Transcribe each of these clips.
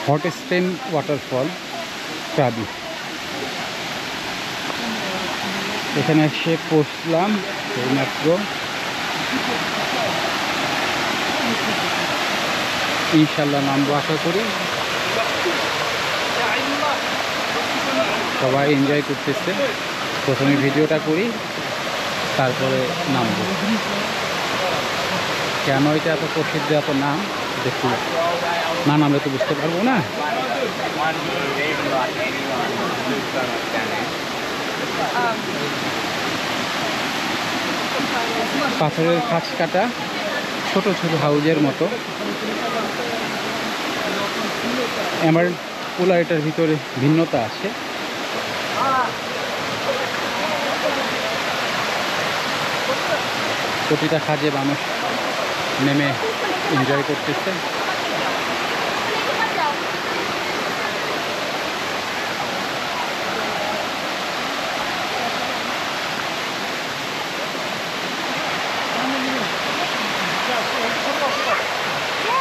Hot spring waterfall Krabi. এখানে এসে পৌঁছলাম এইমাত্র। ইনশাল্লাহ নামবো আশা করি। সবাই এনজয় করতেছে। প্রথমে ভিডিওটা করি, তারপরে নামবো। কেন এটা এত প্রসিদ্ধ, এত নাম দেখি না নামলে তো বুঝতে পারবো না। পাথরের খাঁজ কাটা ছোট ছোট হাউজের মতো। এমারেল্ড পুলার এটার ভিতরে ভিন্নতা আছে। প্রতিটা খাজে মানুষ নেমে এনজয় করতেছে।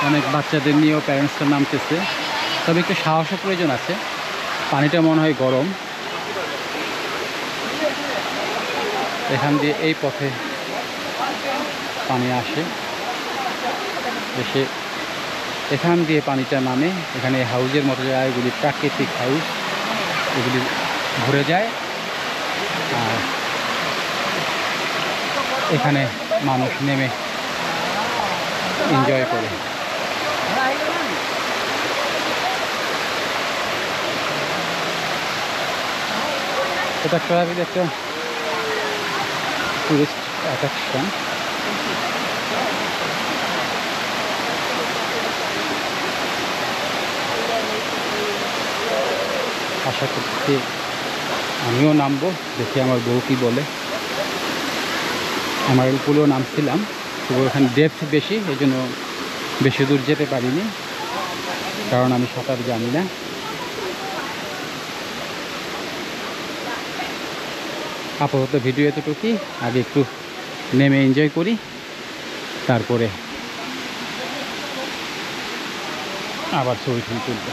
অনেক বাচ্চাদের নিয়েও প্যারেন্টসরা নামতেছে, তবে একটু সাহসের প্রয়োজন আছে। পানিটা মনে হয় গরম। এখান দিয়ে এই পথে পানি আসে, এসে এখান দিয়ে পানিটা নামে। এখানে হাউজের মতো জায়গা, এগুলি প্রাকৃতিক হাউস, এগুলি ঘুরে যায়। আর এখানে মানুষ নেমে এনজয় করে। এটা ক্রাবির একটা টুরিস্ট অ্যাট্রাকশন। আশা করছি আমিও নামবো, দেখি আমার বউ কি বলে। আমার পুলেও নামছিলাম, তবু এখানে ডেপথ বেশি, এই জন্য বেশি দূর যেতে পারিনি, কারণ আমি সাঁতার জানি না। আপাতত ভিডিও এতটুকুই। আগে একটু নেমে এনজয় করি, তারপরে আবার ছবি তুলবো।